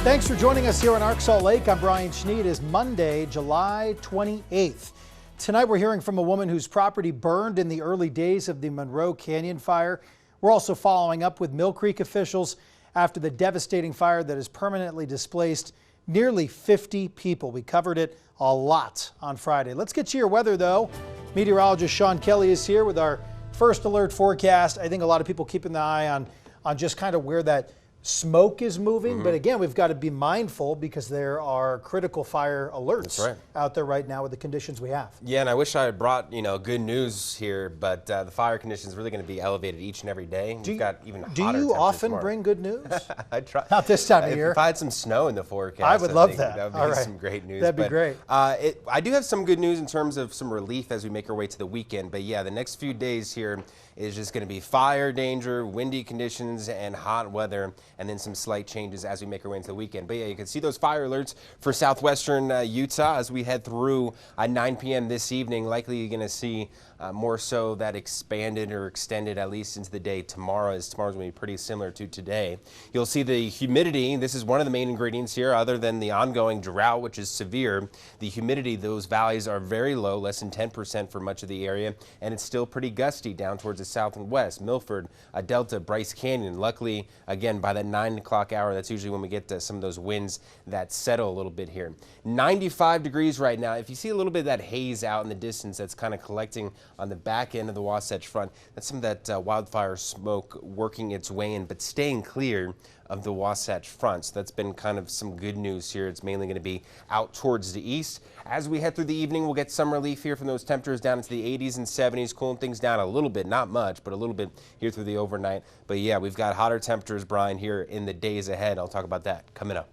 Thanks for joining us here on Arc Salt Lake. I'm Brian Schnee. It is Monday, July 28th. Tonight we're hearing from a woman whose property burned in the early days of the Monroe Canyon Fire. We're also following up with Millcreek officials after the devastating fire that has permanently displaced nearly 50 people. We covered it a lot on Friday. Let's get to your weather though. Meteorologist Sean Kelly is here with our first alert forecast. I think a lot of people keeping the eye on just kind of where that smoke is moving, but again, we've got to be mindful because there are critical fire alerts out there right now with the conditions we have. Yeah, and I wish I had brought, good news here, but the fire conditions are really going to be elevated each and every day. We've got even hotter Do you often tomorrow. Bring good news? I try. Not this time of year. If I had some snow in the forecast, I would love that. That would be All right. some great news. That'd be great. I do have some good news in terms of some relief as we make our way to the weekend, but yeah, the next few days here is just going to be fire danger, windy conditions, and hot weather, and then some slight changes as we make our way into the weekend. But yeah, you can see those fire alerts for southwestern Utah as we head through 9 p.m. this evening. Likely you're going to see more so that expanded or extended at least into the day tomorrow, as tomorrow's going to be pretty similar to today. You'll see the humidity. This is one of the main ingredients here other than the ongoing drought, which is severe. The humidity, those valleys are very low, less than 10% for much of the area, and it's still pretty gusty down towards the south and west. Milford, Delta, Bryce Canyon. Luckily, again, by that 9 o'clock hour, that's usually when we get to some of those winds that settle a little bit here. 95 degrees right now. If you see a little bit of that haze out in the distance that's kind of collecting on the back end of the Wasatch Front, that's some of that wildfire smoke working its way in, but staying clear of the Wasatch Front. So that's been kind of some good news here. It's mainly going to be out towards the east. As we head through the evening, we'll get some relief here from those temperatures down into the 80s and 70s, cooling things down a little bit, not much, but a little bit here through the overnight. But yeah, we've got hotter temperatures, Brian, here in the days ahead. I'll talk about that coming up.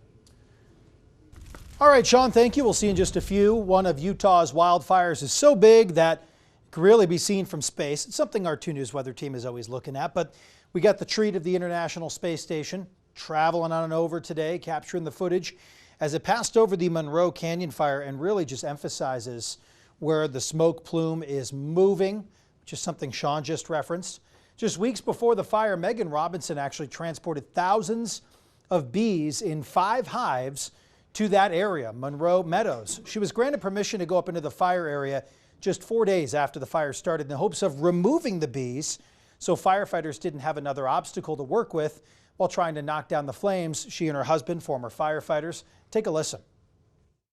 All right, Sean, thank you. We'll see in just a few. One of Utah's wildfires is so big that it can really be seen from space. It's something our 2 News weather team is always looking at, but we got the treat of the International Space Station traveling on and over today, capturing the footage as it passed over the Monroe Canyon Fire and really just emphasizes where the smoke plume is moving, which is something Sean just referenced. Just weeks before the fire, Megan Robinson actually transported thousands of bees in 5 hives to that area, Monroe Meadows. She was granted permission to go up into the fire area just 4 days after the fire started in the hopes of removing the bees so firefighters didn't have another obstacle to work with while trying to knock down the flames. She and her husband, former firefighters. Take a listen.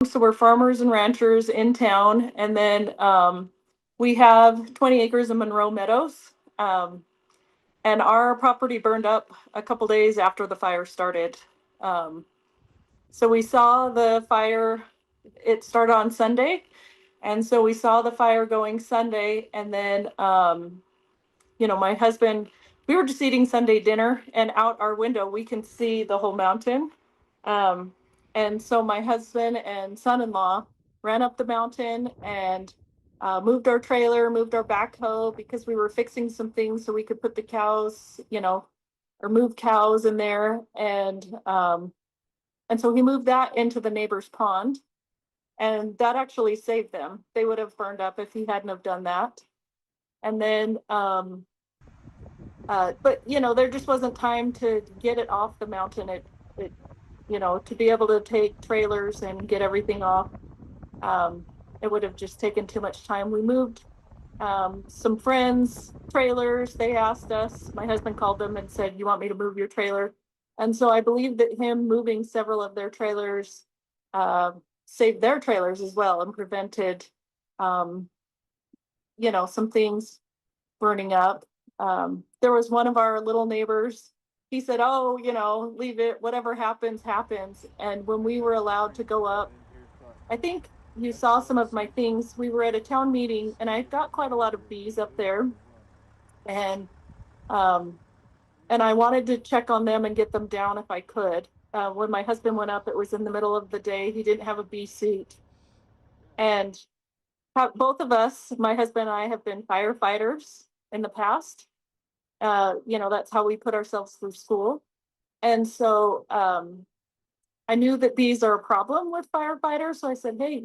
So we're farmers and ranchers in town, and then we have 20 acres in Monroe Meadows, and our property burned up a couple days after the fire started. So we saw the fire, it started on Sunday, and so we saw the fire going Sunday, and then my husband, we were just eating Sunday dinner, and out our window we can see the whole mountain. And so my husband and son-in-law ran up the mountain and moved our trailer, moved our backhoe because we were fixing some things so we could put the cows, or move cows in there. And so he moved that into the neighbor's pond, and that actually saved them. They would have burned up if he hadn't have done that. And then, but there just wasn't time to get it off the mountain. It to be able to take trailers and get everything off, it would have just taken too much time. We moved some friends' trailers. They asked us, my husband called them and said, "You want me to move your trailer?" And so I believe that him moving several of their trailers saved their trailers as well and prevented, some things burning up. There was one of our little neighbors. He said, "Oh, leave it, whatever happens, happens." And when we were allowed to go up, I think you saw some of my things. We were at a town meeting and I got quite a lot of bees up there. And I wanted to check on them and get them down if I could. When my husband went up, it was in the middle of the day. He didn't have a bee suit. And both of us, my husband and I, have been firefighters in the past. That's how we put ourselves through school. And so I knew that bees are a problem with firefighters. So I said, "Hey,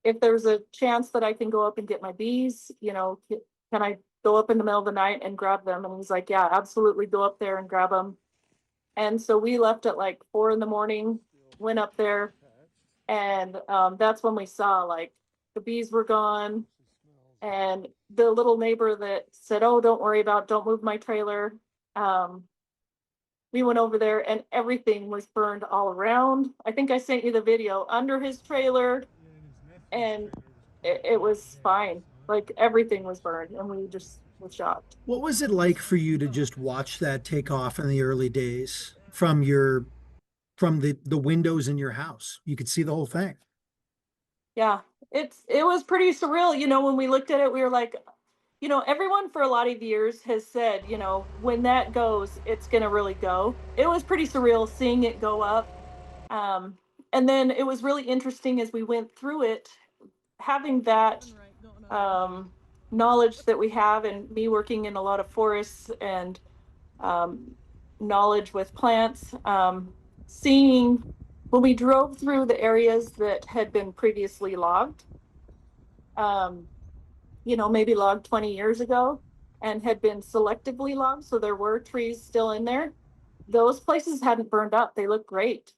if there's a chance that I can go up and get my bees, can I go up in the middle of the night and grab them?" And he's like, "Yeah, absolutely, go up there and grab them." And so we left at like 4 a.m. went up there, and that's when we saw like the bees were gone. And the little neighbor that said, "Oh, don't move my trailer." We went over there and everything was burned all around. I think I sent you the video under his trailer, and it was fine. Like everything was burned, and we just were shocked. What was it like for you to just watch that take off in the early days from the windows in your house? You could see the whole thing. Yeah, it was pretty surreal. When we looked at it, we were like, everyone for a lot of years has said, when that goes, it's gonna really go. It was pretty surreal seeing it go up. And then it was really interesting as we went through it, having that knowledge that we have, and me working in a lot of forests and knowledge with plants, seeing when we drove through the areas that had been previously logged, maybe logged 20 years ago and had been selectively logged, so there were trees still in there. Those places hadn't burned up. They looked great.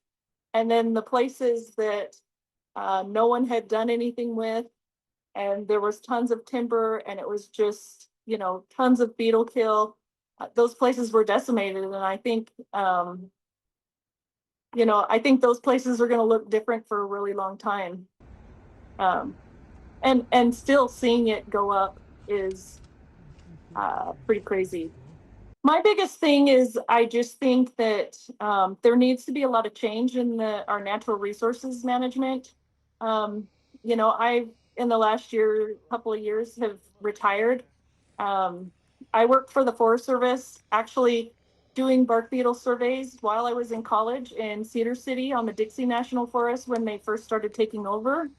And then the places that no one had done anything with, and there was tons of timber, and it was just, tons of beetle kill. Those places were decimated, and I think, I think those places are going to look different for a really long time. And still seeing it go up is pretty crazy. My biggest thing is I just think that there needs to be a lot of change in our natural resources management. I in the last couple of years, have retired. I worked for the Forest Service, actually doing bark beetle surveys while I was in college in Cedar City on the Dixie National Forest when they first started taking over.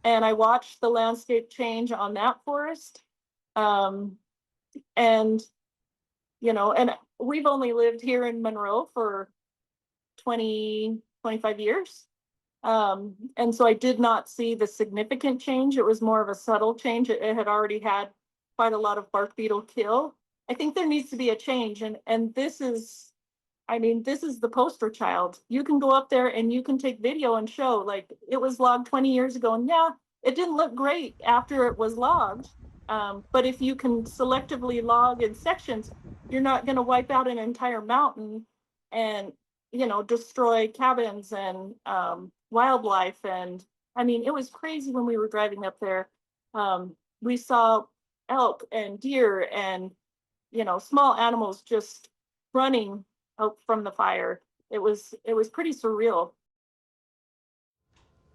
And I watched the landscape change on that forest. And we've only lived here in Monroe for 25 years. And so I did not see the significant change. It was more of a subtle change. It had already had quite a lot of bark beetle kill. I think there needs to be a change. And this is the poster child. You can go up there and you can take video and show, like, it was logged 20 years ago. And yeah, it didn't look great after it was logged. But if you can selectively log in sections, you're not going to wipe out an entire mountain and, destroy cabins and wildlife. And it was crazy when we were driving up there. We saw elk and deer and, small animals just running out from the fire. It was pretty surreal.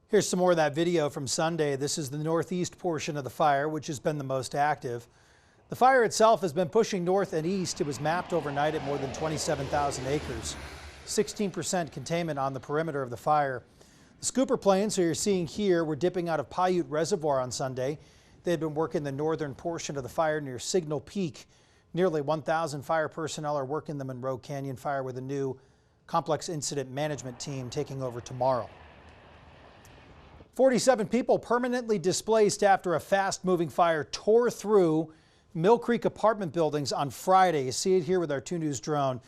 Here's some more of that video from Sunday. This is the northeast portion of the fire, which has been the most active. The fire itself has been pushing north and east. It was mapped overnight at more than 27,000 acres. 16% containment on the perimeter of the fire. The scooper planes, who you're seeing here, were dipping out of Paiute Reservoir on Sunday. They had been working the northern portion of the fire near Signal Peak. Nearly 1,000 fire personnel are working the Monroe Canyon Fire with a new complex incident management team taking over tomorrow. 47 people permanently displaced after a fast-moving fire tore through Millcreek apartment buildings on Friday. You see it here with our 2 News drone.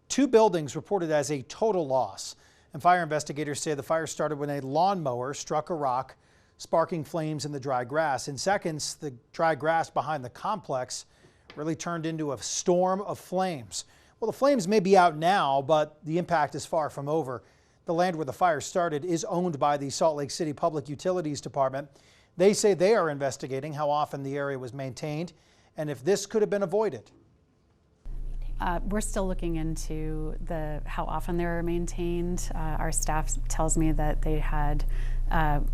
2 buildings reported as a total loss. And fire investigators say the fire started when a lawnmower struck a rock, sparking flames in the dry grass. In seconds, the dry grass behind the complex really turned into a storm of flames. Well, the flames may be out now, but the impact is far from over. The land where the fire started is owned by the Salt Lake City Public Utilities Department. They say they are investigating how often the area was maintained and if this could have been avoided. We're still looking into how often they were maintained. Our staff tells me that they had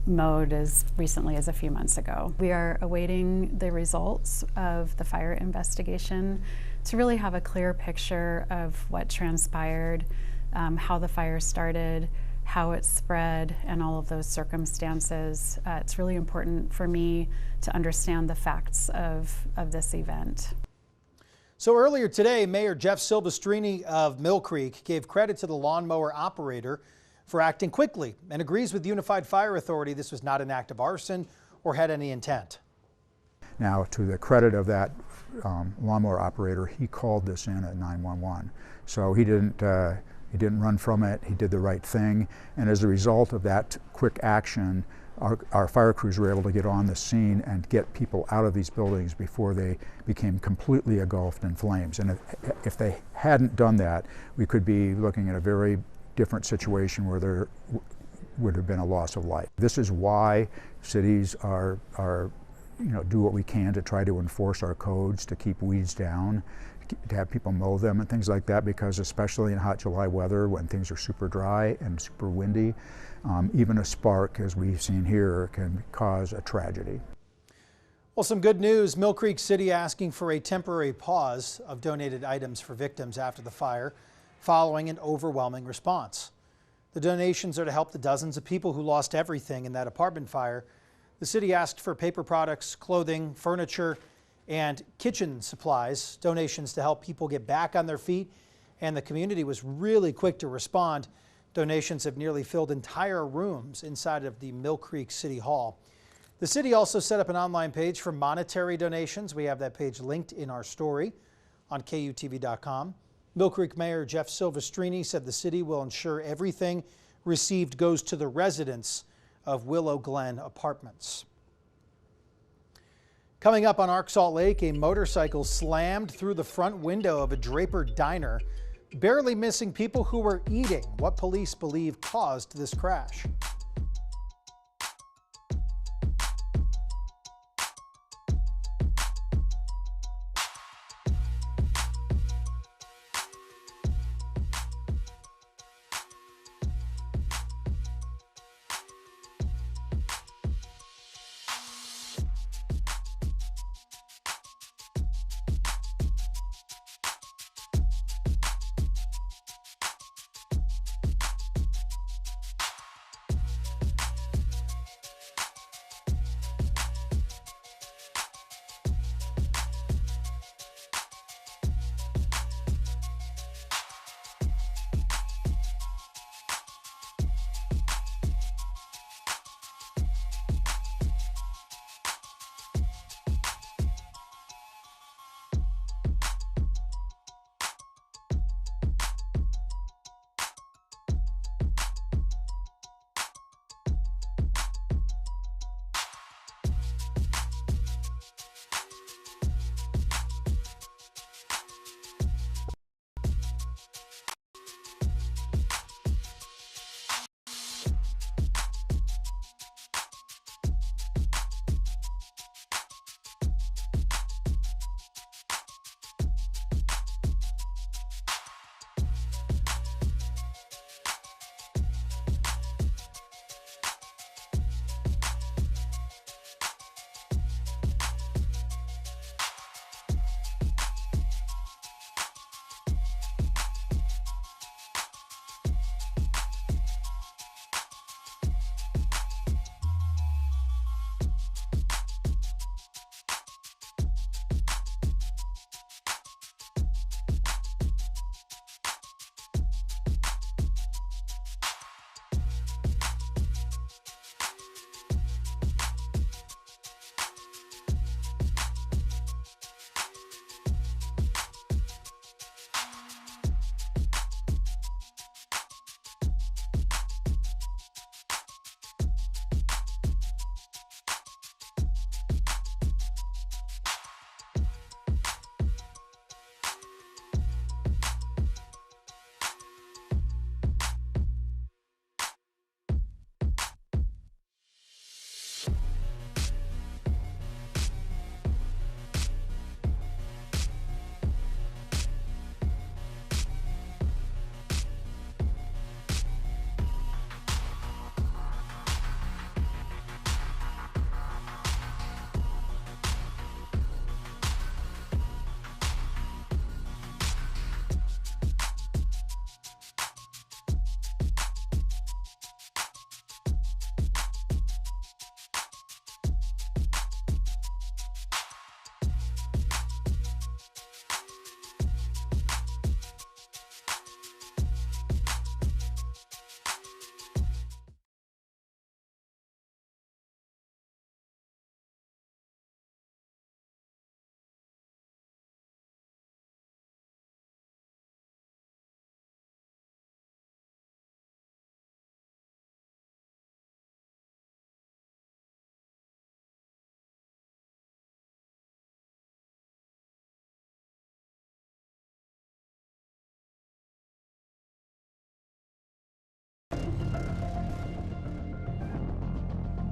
mowed as recently as a few months ago. We are awaiting the results of the fire investigation to really have a clear picture of what transpired, how the fire started, how it spread, and all of those circumstances. It's really important for me to understand the facts of this event. So earlier today, Mayor Jeff Silvestrini of Millcreek gave credit to the lawnmower operator for acting quickly and agrees with Unified Fire Authority this was not an act of arson or had any intent. Now, to the credit of that lawnmower operator, he called this in at 911. So he didn't He didn't run from it. He did the right thing. And as a result of that quick action, our fire crews were able to get on the scene and get people out of these buildings before they became completely engulfed in flames. And if they hadn't done that, we could be looking at a very different situation where there would have been a loss of life. This is why cities are do what we can to try to enforce our codes, to keep weeds down, to have people mow them and things like that, because especially in hot July weather when things are super dry and super windy, even a spark, as we've seen here, can cause a tragedy. Well, some good news. Millcreek City asking for a temporary pause of donated items for victims after the fire, following an overwhelming response. The donations are to help the dozens of people who lost everything in that apartment fire. The city asked for paper products, clothing, furniture, and kitchen supplies, donations to help people get back on their feet, and the community was really quick to respond. Donations have nearly filled entire rooms inside of the Millcreek City Hall. The city also set up an online page for monetary donations. We have that page linked in our story on KUTV.com. Millcreek Mayor Jeff Silvestrini said the city will ensure everything received goes to the residents of Willow Glen Apartments. Coming up on Arc Salt Lake, a motorcycle slammed through the front window of a Draper diner, barely missing people who were eating. What police believe caused this crash.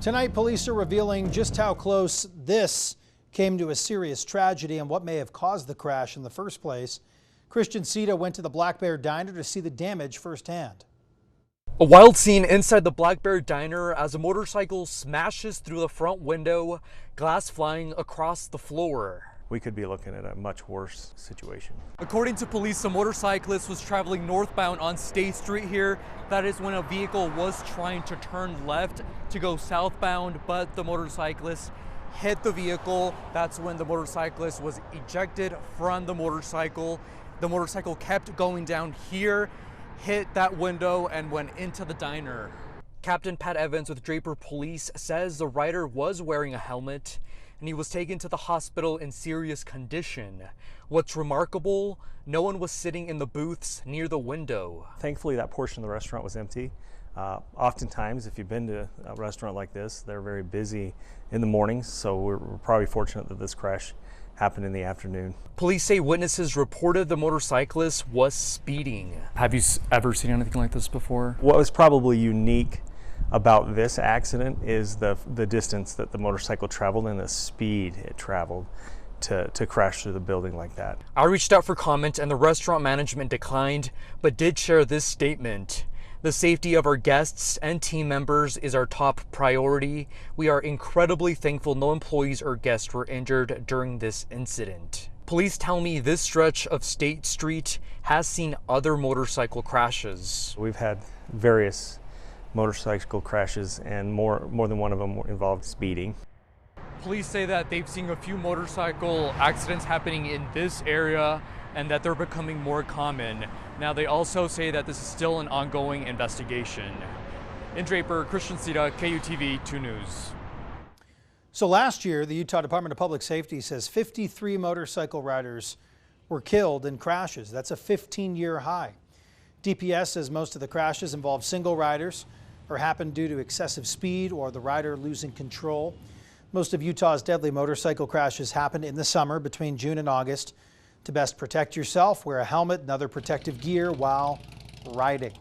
Tonight, police are revealing just how close this came to a serious tragedy and what may have caused the crash in the first place. Christian Sita went to the Black Bear Diner to see the damage firsthand. A wild scene inside the Black Bear Diner as a motorcycle smashes through the front window, glass flying across the floor. We could be looking at a much worse situation. According to police, a motorcyclist was traveling northbound on State Street here. That is when a vehicle was trying to turn left to go southbound, but the motorcyclist hit the vehicle. That's when the motorcyclist was ejected from the motorcycle. The motorcycle kept going down here, hit that window, and went into the diner. Captain Pat Evans with Draper Police says the rider was wearing a helmet and he was taken to the hospital in serious condition. What's remarkable, no one was sitting in the booths near the window. Thankfully, that portion of the restaurant was empty. Oftentimes, if you've been to a restaurant like this, they're very busy in the mornings, so we're probably fortunate that this crash happened in the afternoon. Police say witnesses reported the motorcyclist was speeding. Have you ever seen anything like this before? What was probably unique about this accident is the distance that the motorcycle traveled and the speed it traveled to crash through the building like that. I reached out for comment and the restaurant management declined, but did share this statement. The safety of our guests and team members is our top priority. We are incredibly thankful no employees or guests were injured during this incident. Police tell me this stretch of State Street has seen other motorcycle crashes. We've had various motorcycle crashes and more than one of them involved speeding. Police say that they've seen a few motorcycle accidents happening in this area and that they're becoming more common. Now, they also say that this is still an ongoing investigation. In Draper, Christian Sita, KUTV 2 News. So last year, the Utah Department of Public Safety says 53 motorcycle riders were killed in crashes. That's a 15-year high. DPS says most of the crashes involved single riders or happened due to excessive speed or the rider losing control. Most of Utah's deadly motorcycle crashes happened in the summer between June and August. To best protect yourself, wear a helmet and other protective gear while riding.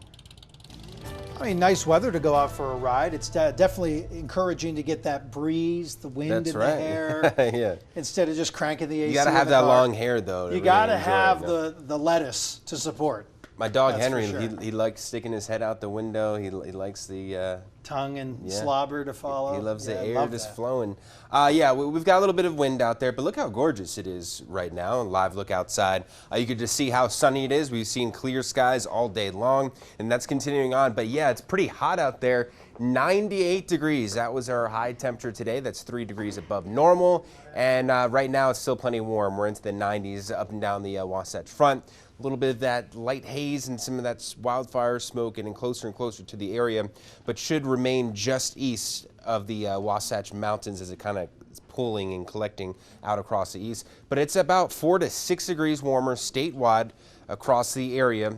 I mean, nice weather to go out for a ride. It's definitely encouraging to get that breeze, the wind in the hair. Yeah. Instead of just cranking the AC. You got to have that long hair, though. You got to have the lettuce to support. My dog That's Henry, for sure. he likes sticking his head out the window. He likes the tongue and slobber to follow. He loves the air just flowing. Yeah, we've got a little bit of wind out there, but look how gorgeous it is right now. A live look outside. You could just see how sunny it is. We've seen clear skies all day long, and that's continuing on. But yeah, it's pretty hot out there. 98 degrees. That was our high temperature today. That's 3 degrees above normal. And right now it's still plenty warm. We're into the 90s up and down the Wasatch Front. A little bit of that light haze and some of that wildfire smoke getting closer and closer to the area, but should remain just east of the Wasatch Mountains as it kind of is pulling and collecting out across the east. But it's about 4 to 6 degrees warmer statewide across the area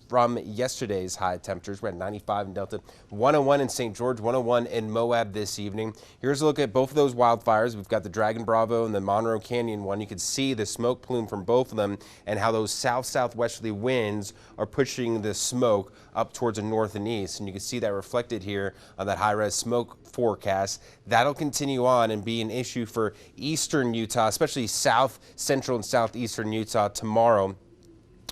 from yesterday's high temperatures. We're at 95 in Delta, 101 in St. George, 101 in Moab this evening. Here's a look at both of those wildfires. We've got the Dragon Bravo and the Monroe Canyon one. You can see the smoke plume from both of them and how those south-southwesterly winds are pushing the smoke up towards the north and east. And you can see that reflected here on that high-res smoke forecast. That'll continue on and be an issue for eastern Utah, especially south, central, and southeastern Utah tomorrow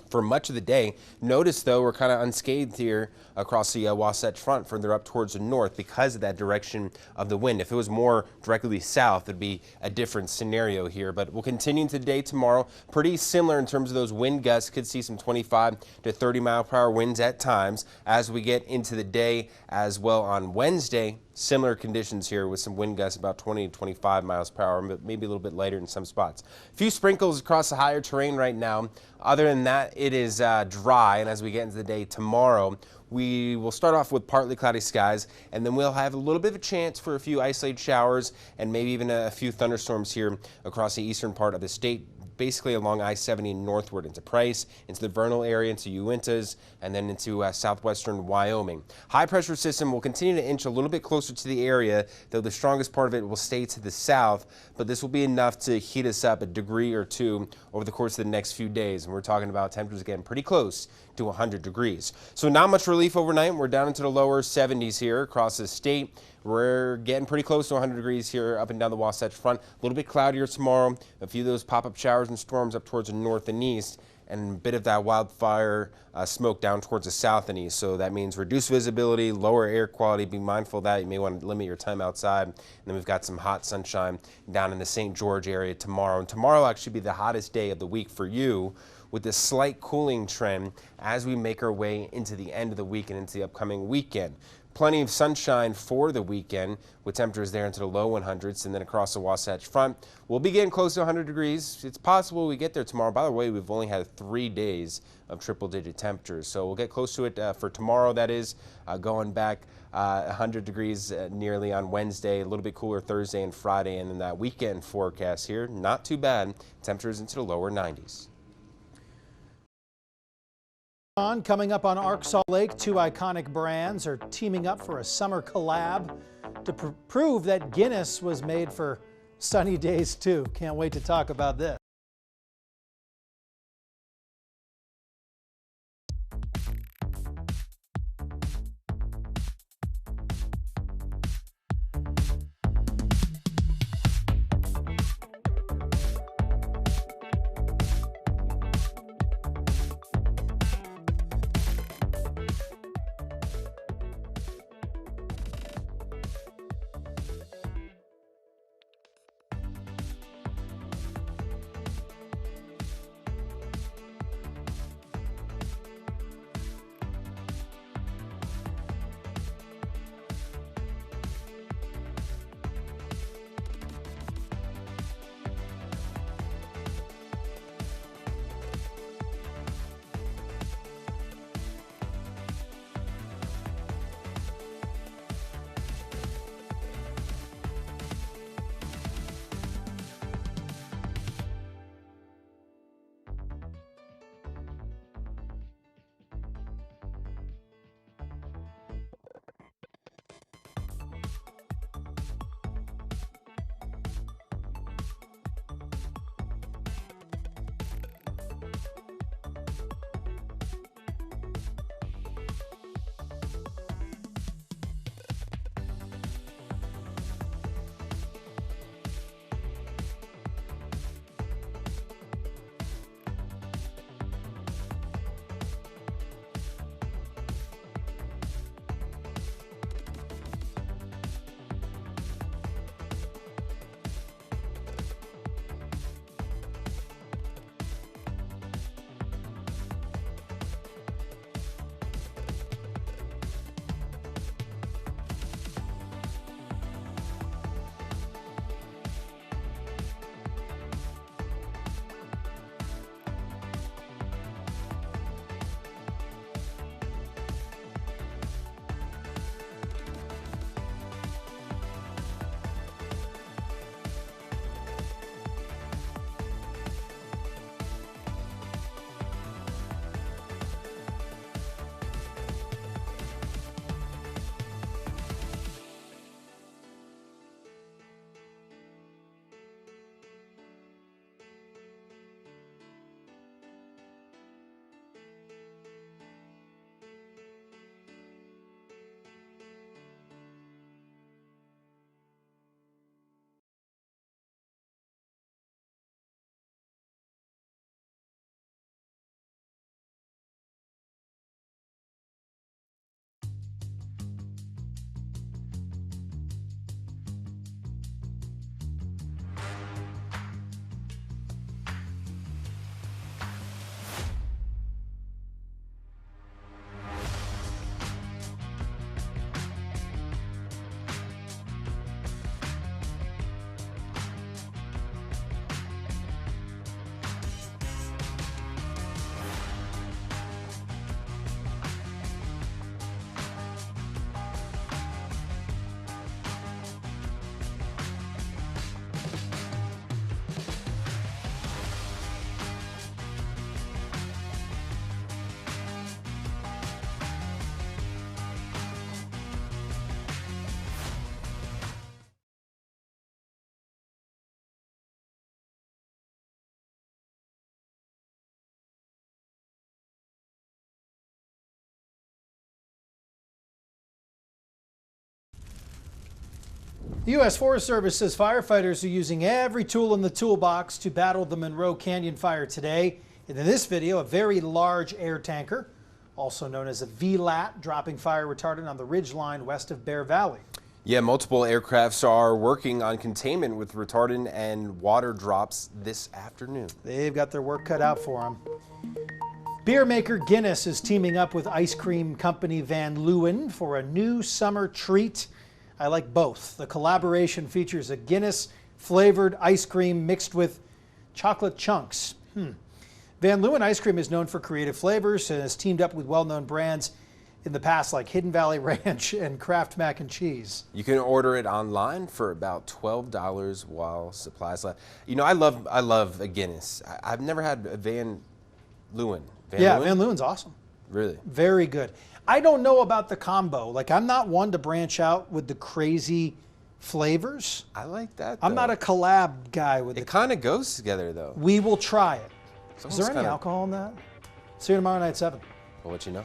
for much of the day. Notice, though, we're kind of unscathed here across the Wasatch Front further up towards the north because of that direction of the wind. If it was more directly south, it'd be a different scenario here. But we'll continue into the day tomorrow. Pretty similar in terms of those wind gusts. Could see some 25 to 30 mile per hour winds at times as we get into the day as well on Wednesday. Similar conditions here with some wind gusts about 20 to 25 miles per hour, but maybe a little bit lighter in some spots. A few sprinkles across the higher terrain right now. Other than that, it is dry, and as we get into the day tomorrow, we will start off with partly cloudy skies, and then we'll have a little bit of a chance for a few isolated showers and maybe even a few thunderstorms here across the eastern part of the state, basically along I-70 northward into Price, into the Vernal area, into Uintas, and then into southwestern Wyoming. High pressure system will continue to inch a little bit closer to the area, though the strongest part of it will stay to the south, but this will be enough to heat us up a degree or two over the course of the next few days. And we're talking about temperatures again pretty close to 100 degrees. So not much relief overnight. We're down into the lower 70s here across the state. We're getting pretty close to 100 degrees here up and down the Wasatch Front. A little bit cloudier tomorrow. A few of those pop-up showers and storms up towards the north and east, and a bit of that wildfire smoke down towards the south and east. So that means reduced visibility, lower air quality. Be mindful of that. You may want to limit your time outside. And then we've got some hot sunshine down in the St. George area tomorrow. And tomorrow will actually be the hottest day of the week for you, with a slight cooling trend as we make our way into the end of the week and into the upcoming weekend. Plenty of sunshine for the weekend with temperatures there into the low 100s, and then across the Wasatch Front we'll be getting close to 100 degrees. It's possible we get there tomorrow. By the way, we've only had 3 days of triple-digit temperatures, so we'll get close to it for tomorrow. That is going back 100 degrees nearly on Wednesday, a little bit cooler Thursday and Friday, and then that weekend forecast here, not too bad. Temperatures into the lower 90s. Coming up on Arc Salt Lake, 2 iconic brands are teaming up for a summer collab to prove that Guinness was made for sunny days too. Can't wait to talk about this. The U.S. Forest Service says firefighters are using every tool in the toolbox to battle the Monroe Canyon Fire today. And in this video, a very large air tanker, also known as a VLAT, dropping fire retardant on the ridge line west of Bear Valley. Yeah, multiple aircrafts are working on containment with retardant and water drops this afternoon. They've got their work cut out for them. Beer maker Guinness is teaming up with ice cream company Van Leeuwen for a new summer treat. I like both. The collaboration features a Guinness flavored ice cream mixed with chocolate chunks. Van Leeuwen ice cream is known for creative flavors and has teamed up with well-known brands in the past like Hidden Valley Ranch and Kraft Mac and Cheese. You can order it online for about $12 while supplies last. You know, I love a Guinness. I've never had a Van Leeuwen. Van Leeuwen's awesome. Really? Very good. I don't know about the combo. Like, I'm not one to branch out with the crazy flavors. I like that, though. I'm not a collab guy with it. It kind of goes together, though. We will try it. Is there any kinda... alcohol in that? See you tomorrow night at 7. I'll let you know.